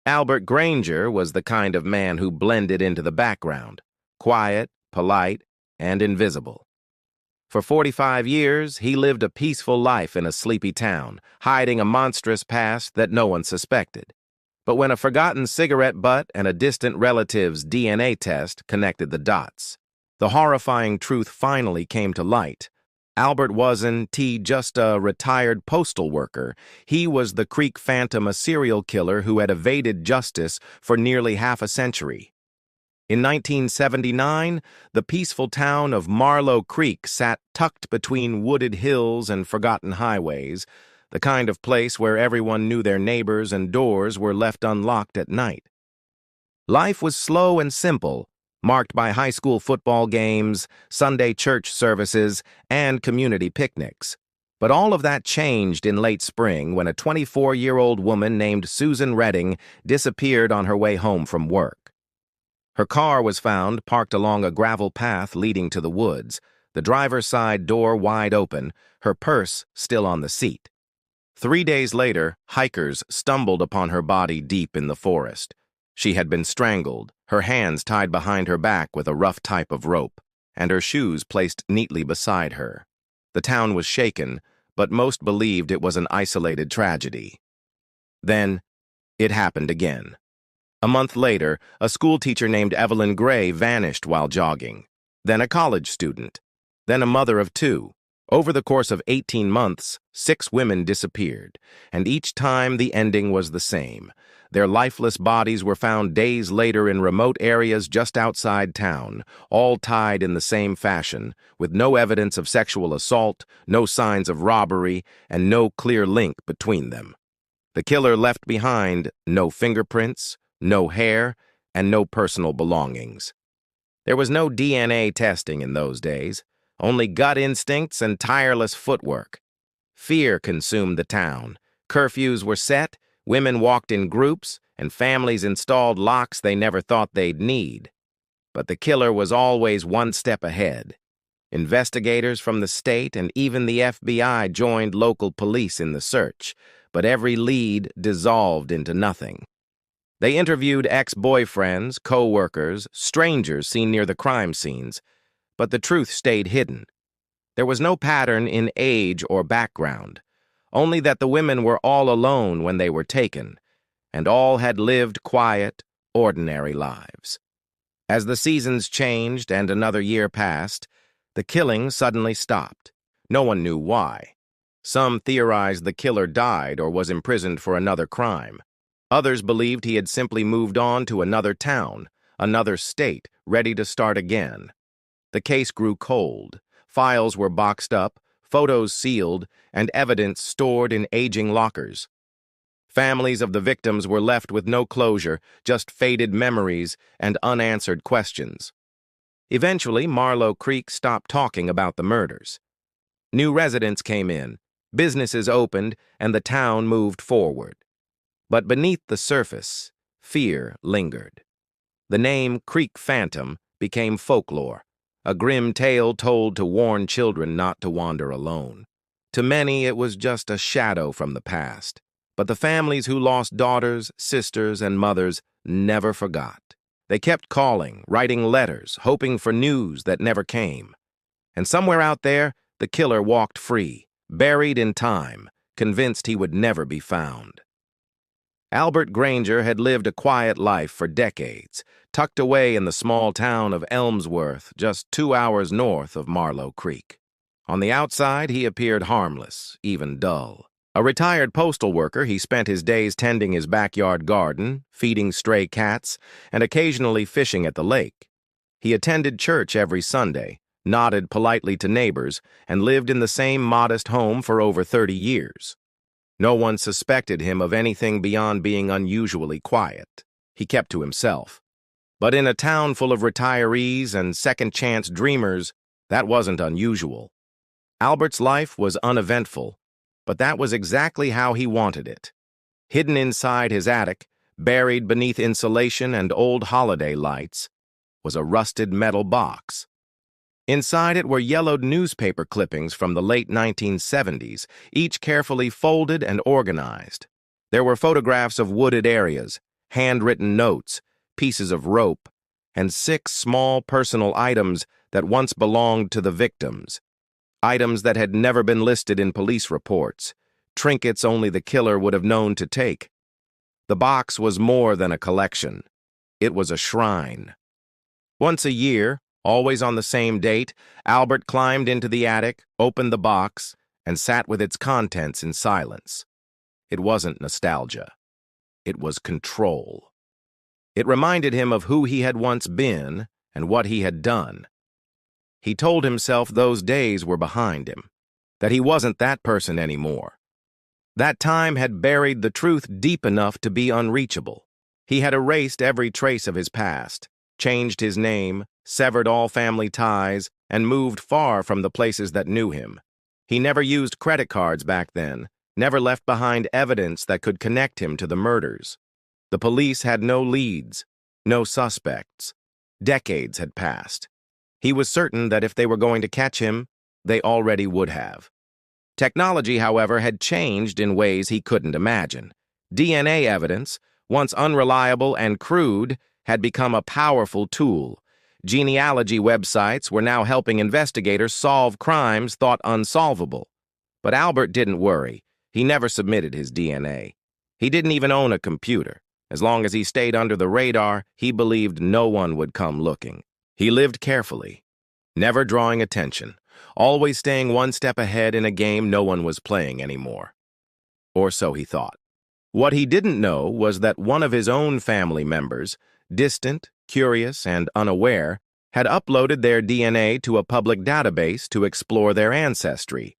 Albert Granger was the kind of man who blended into the background, quiet, polite, and invisible. For 45 years, he lived a peaceful life in a sleepy town, hiding a monstrous past that no one suspected. But when a forgotten cigarette butt and a distant relative's DNA test connected the dots, the horrifying truth finally came to light. Albert wasn't just a retired postal worker. He was the Creek Phantom, a serial killer who had evaded justice for nearly half a century. In 1979, the peaceful town of Marlow Creek sat tucked between wooded hills and forgotten highways, the kind of place where everyone knew their neighbors and doors were left unlocked at night. Life was slow and simple, marked by high school football games, Sunday church services, and community picnics. But all of that changed in late spring when a 24-year-old woman named Susan Redding disappeared on her way home from work. Her car was found parked along a gravel path leading to the woods, the driver's side door wide open, her purse still on the seat. 3 days later, hikers stumbled upon her body deep in the forest. She had been strangled, her hands tied behind her back with a rough type of rope, and her shoes placed neatly beside her. The town was shaken, but most believed it was an isolated tragedy. Then, it happened again. A month later, a schoolteacher named Evelyn Gray vanished while jogging, then a college student, then a mother of two. Over the course of 18 months, 6 women disappeared, and each time the ending was the same. Their lifeless bodies were found days later in remote areas just outside town, all tied in the same fashion, with no evidence of sexual assault, no signs of robbery, and no clear link between them. The killer left behind no fingerprints, no hair, and no personal belongings. There was no DNA testing in those days, only gut instincts and tireless footwork. Fear consumed the town. Curfews were set, women walked in groups, and families installed locks they never thought they'd need. But the killer was always one step ahead. Investigators from the state and even the FBI joined local police in the search, but every lead dissolved into nothing. They interviewed ex-boyfriends, co-workers, strangers seen near the crime scenes, but the truth stayed hidden. There was no pattern in age or background, only that the women were all alone when they were taken, and all had lived quiet, ordinary lives. As the seasons changed and another year passed, the killing suddenly stopped. No one knew why. Some theorized the killer died or was imprisoned for another crime. Others believed he had simply moved on to another town, another state, ready to start again. The case grew cold. Files were boxed up, photos sealed, and evidence stored in aging lockers. Families of the victims were left with no closure, just faded memories and unanswered questions. Eventually, Marlow Creek stopped talking about the murders. New residents came in, businesses opened, and the town moved forward. But beneath the surface, fear lingered. The name Creek Phantom became folklore, a grim tale told to warn children not to wander alone. To many, it was just a shadow from the past, but the families who lost daughters, sisters, and mothers never forgot. They kept calling, writing letters, hoping for news that never came. And somewhere out there, the killer walked free, buried in time, convinced he would never be found. Albert Granger had lived a quiet life for decades, tucked away in the small town of Elmsworth, just 2 hours north of Marlow Creek. On the outside, he appeared harmless, even dull. A retired postal worker, he spent his days tending his backyard garden, feeding stray cats, and occasionally fishing at the lake. He attended church every Sunday, nodded politely to neighbors, and lived in the same modest home for over 30 years. No one suspected him of anything beyond being unusually quiet. He kept to himself. But in a town full of retirees and second-chance dreamers, that wasn't unusual. Albert's life was uneventful, but that was exactly how he wanted it. Hidden inside his attic, buried beneath insulation and old holiday lights, was a rusted metal box. Inside it were yellowed newspaper clippings from the late 1970s, each carefully folded and organized. There were photographs of wooded areas, handwritten notes, pieces of rope, and 6 small personal items that once belonged to the victims. Items that had never been listed in police reports, trinkets only the killer would have known to take. The box was more than a collection. It was a shrine. Once a year, always on the same date, Albert climbed into the attic, opened the box, and sat with its contents in silence. It wasn't nostalgia. It was control. It reminded him of who he had once been and what he had done. He told himself those days were behind him, that he wasn't that person anymore. That time had buried the truth deep enough to be unreachable. He had erased every trace of his past, changed his name, severed all family ties, and moved far from the places that knew him. He never used credit cards back then, never left behind evidence that could connect him to the murders. The police had no leads, no suspects. Decades had passed. He was certain that if they were going to catch him, they already would have. Technology, however, had changed in ways he couldn't imagine. DNA evidence, once unreliable and crude, had become a powerful tool. Genealogy websites were now helping investigators solve crimes thought unsolvable. But Albert didn't worry. He never submitted his DNA. He didn't even own a computer. As long as he stayed under the radar, he believed no one would come looking. He lived carefully, never drawing attention, always staying one step ahead in a game no one was playing anymore. Or so he thought. What he didn't know was that one of his own family members, distant, curious, and unaware, had uploaded their DNA to a public database to explore their ancestry.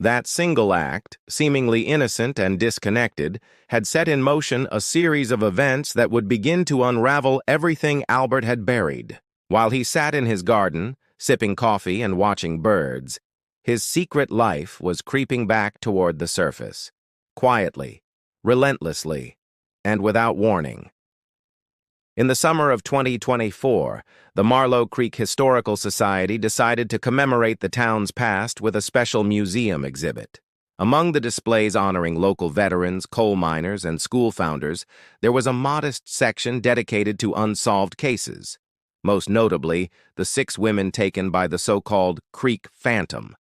That single act, seemingly innocent and disconnected, had set in motion a series of events that would begin to unravel everything Albert had buried. While he sat in his garden, sipping coffee and watching birds, his secret life was creeping back toward the surface, quietly, relentlessly, and without warning. In the summer of 2024, the Marlow Creek Historical Society decided to commemorate the town's past with a special museum exhibit. Among the displays honoring local veterans, coal miners, and school founders, there was a modest section dedicated to unsolved cases, most notably the 6 women taken by the so-called Creek Phantom.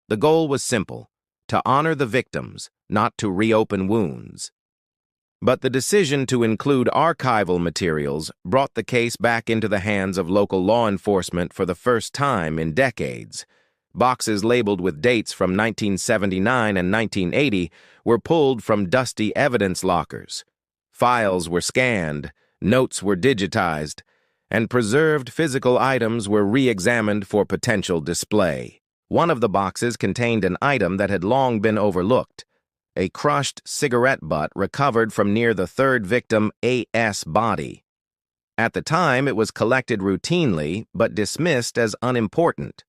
The goal was simple: to honor the victims, not to reopen wounds. But the decision to include archival materials brought the case back into the hands of local law enforcement for the first time in decades. Boxes labeled with dates from 1979 and 1980 were pulled from dusty evidence lockers. Files were scanned, notes were digitized, and preserved physical items were re-examined for potential display. One of the boxes contained an item that had long been overlooked: a crushed cigarette butt recovered from near the 3rd victim A.S. body. At the time, it was collected routinely, but dismissed as unimportant.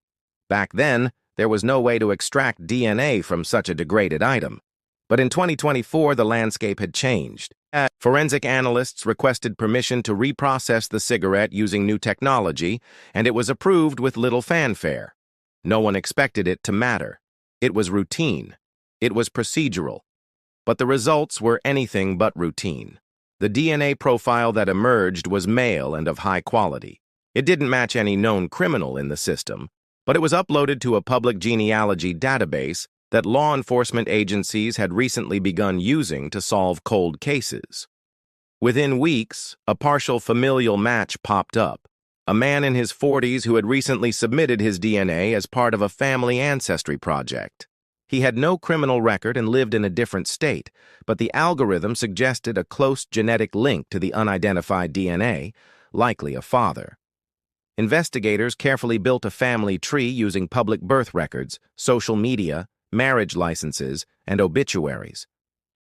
Back then, there was no way to extract DNA from such a degraded item. But in 2024, the landscape had changed. Forensic analysts requested permission to reprocess the cigarette using new technology, and it was approved with little fanfare. No one expected it to matter. It was routine. It was procedural. But the results were anything but routine. The DNA profile that emerged was male and of high quality. It didn't match any known criminal in the system, but it was uploaded to a public genealogy database that law enforcement agencies had recently begun using to solve cold cases. Within weeks, a partial familial match popped up: a man in his 40s who had recently submitted his DNA as part of a family ancestry project. He had no criminal record and lived in a different state, but the algorithm suggested a close genetic link to the unidentified DNA, likely a father. Investigators carefully built a family tree using public birth records, social media, marriage licenses, and obituaries.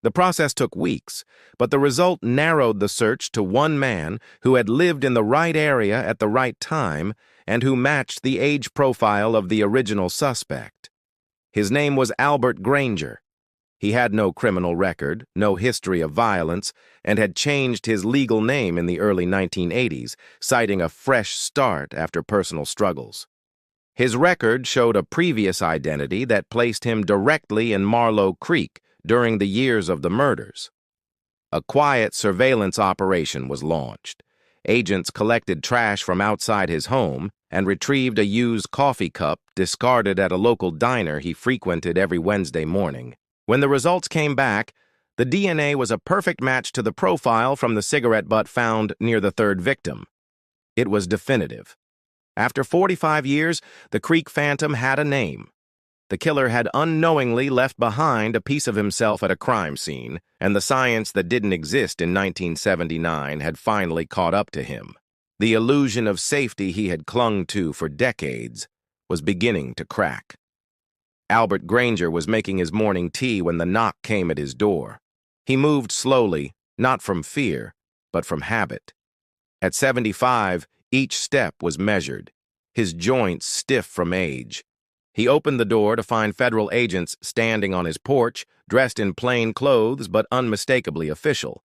The process took weeks, but the result narrowed the search to one man who had lived in the right area at the right time and who matched the age profile of the original suspect. His name was Albert Granger. He had no criminal record, no history of violence, and had changed his legal name in the early 1980s, citing a fresh start after personal struggles. His record showed a previous identity that placed him directly in Marlow Creek during the years of the murders. A quiet surveillance operation was launched. Agents collected trash from outside his home and retrieved a used coffee cup discarded at a local diner he frequented every Wednesday morning. When the results came back, the DNA was a perfect match to the profile from the cigarette butt found near the third victim. It was definitive. After 45 years, the Creek Phantom had a name. The killer had unknowingly left behind a piece of himself at a crime scene, and the science that didn't exist in 1979 had finally caught up to him. The illusion of safety he had clung to for decades was beginning to crack. Albert Granger was making his morning tea when the knock came at his door. He moved slowly, not from fear, but from habit. At 75, each step was measured, his joints stiff from age. He opened the door to find federal agents standing on his porch, dressed in plain clothes but unmistakably official.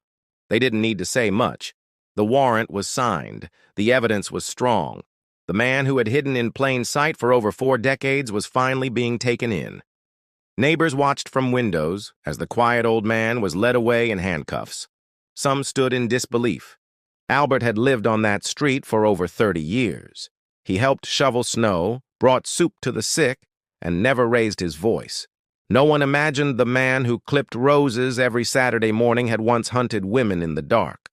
They didn't need to say much. The warrant was signed. The evidence was strong. The man who had hidden in plain sight for over 4 decades was finally being taken in. Neighbors watched from windows as the quiet old man was led away in handcuffs. Some stood in disbelief. Albert had lived on that street for over 30 years. He helped shovel snow, brought soup to the sick, and never raised his voice. No one imagined the man who clipped roses every Saturday morning had once hunted women in the dark.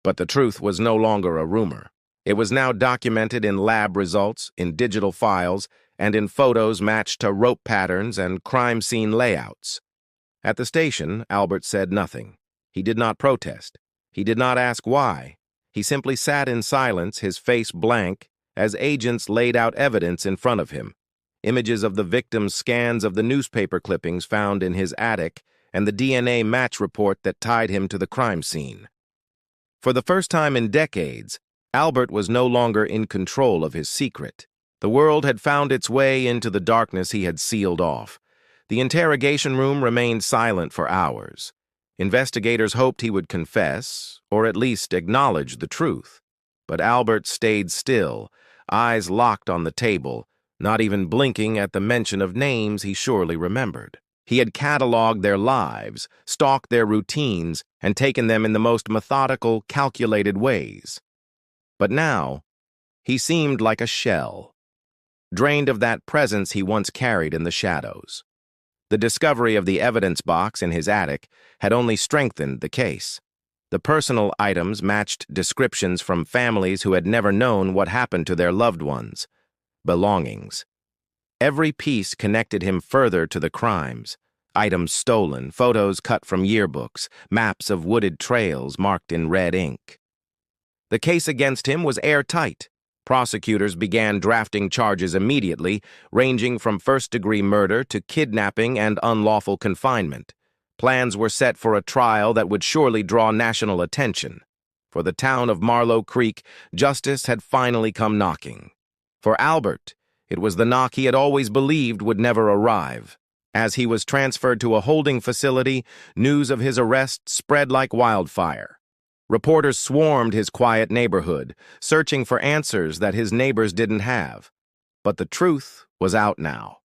But the truth was no longer a rumor. It was now documented in lab results, in digital files, and in photos matched to rope patterns and crime scene layouts. At the station, Albert said nothing. He did not protest. He did not ask why. He simply sat in silence, his face blank, as agents laid out evidence in front of him. Images of the victim's scans of the newspaper clippings found in his attic and the DNA match report that tied him to the crime scene. For the first time in decades, Albert was no longer in control of his secret. The world had found its way into the darkness he had sealed off. The interrogation room remained silent for hours. Investigators hoped he would confess, or at least acknowledge the truth. But Albert stayed still, eyes locked on the table, not even blinking at the mention of names he surely remembered. He had cataloged their lives, stalked their routines, and taken them in the most methodical, calculated ways. But now, he seemed like a shell, drained of that presence he once carried in the shadows. The discovery of the evidence box in his attic had only strengthened the case. The personal items matched descriptions from families who had never known what happened to their loved ones. Belongings. Every piece connected him further to the crimes. Items stolen, photos cut from yearbooks, maps of wooded trails marked in red ink. The case against him was airtight. Prosecutors began drafting charges immediately, ranging from first-degree murder to kidnapping and unlawful confinement. Plans were set for a trial that would surely draw national attention. For the town of Marlow Creek, justice had finally come knocking. For Albert, it was the knock he had always believed would never arrive. As he was transferred to a holding facility, news of his arrest spread like wildfire. Reporters swarmed his quiet neighborhood, searching for answers that his neighbors didn't have. But the truth was out now.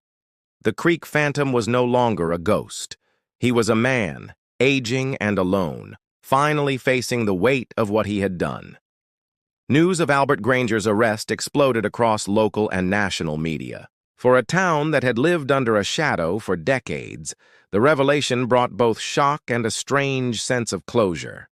The Creek Phantom was no longer a ghost. He was a man, aging and alone, finally facing the weight of what he had done. News of Albert Granger's arrest exploded across local and national media. For a town that had lived under a shadow for decades, the revelation brought both shock and a strange sense of closure.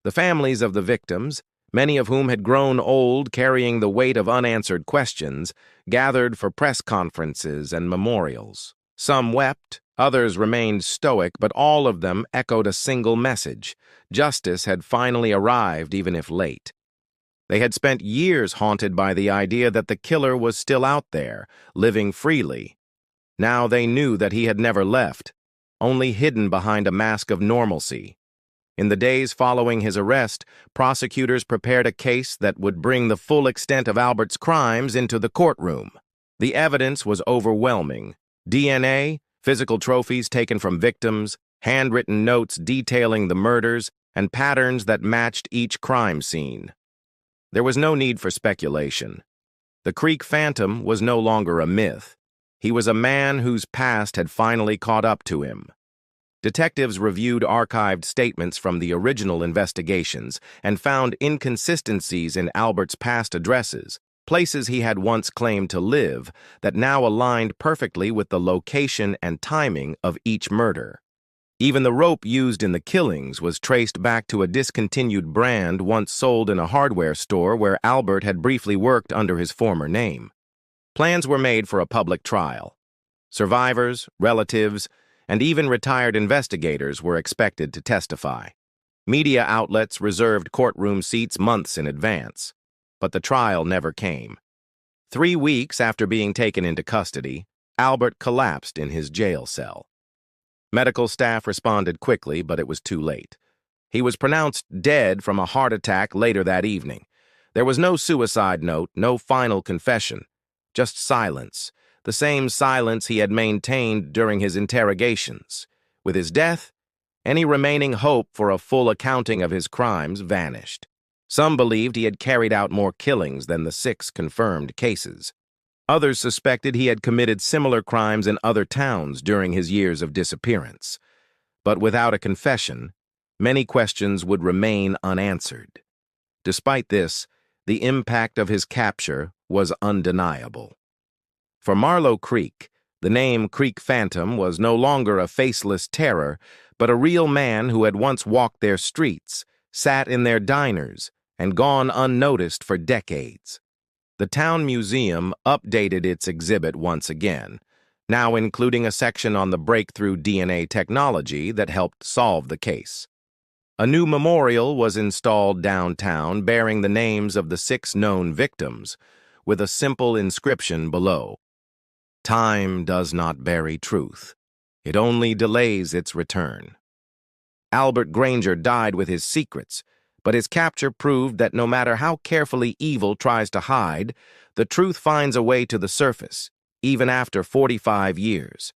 The families of the victims, many of whom had grown old carrying the weight of unanswered questions, gathered for press conferences and memorials. Some wept, others remained stoic, but all of them echoed a single message. Justice had finally arrived, even if late. They had spent years haunted by the idea that the killer was still out there, living freely. Now they knew that he had never left, only hidden behind a mask of normalcy. In the days following his arrest, prosecutors prepared a case that would bring the full extent of Albert's crimes into the courtroom. The evidence was overwhelming. DNA, physical trophies taken from victims, handwritten notes detailing the murders, and patterns that matched each crime scene. There was no need for speculation. The Creek Phantom was no longer a myth. He was a man whose past had finally caught up to him. Detectives reviewed archived statements from the original investigations and found inconsistencies in Albert's past addresses, places he had once claimed to live, that now aligned perfectly with the location and timing of each murder. Even the rope used in the killings was traced back to a discontinued brand once sold in a hardware store where Albert had briefly worked under his former name. Plans were made for a public trial. Survivors, relatives, and even retired investigators were expected to testify. Media outlets reserved courtroom seats months in advance, but the trial never came. 3 weeks after being taken into custody, Albert collapsed in his jail cell. Medical staff responded quickly, but it was too late. He was pronounced dead from a heart attack later that evening. There was no suicide note, no final confession, just silence, the same silence he had maintained during his interrogations. With his death, any remaining hope for a full accounting of his crimes vanished. Some believed he had carried out more killings than the 6 confirmed cases. Others suspected he had committed similar crimes in other towns during his years of disappearance. But without a confession, many questions would remain unanswered. Despite this, the impact of his capture was undeniable. For Marlow Creek, the name Creek Phantom was no longer a faceless terror, but a real man who had once walked their streets, sat in their diners, and gone unnoticed for decades. The town museum updated its exhibit once again, now including a section on the breakthrough DNA technology that helped solve the case. A new memorial was installed downtown bearing the names of the 6 known victims, with a simple inscription below. Time does not bury truth. It only delays its return. Albert Granger died with his secrets, but his capture proved that no matter how carefully evil tries to hide, the truth finds a way to the surface, even after 45 years.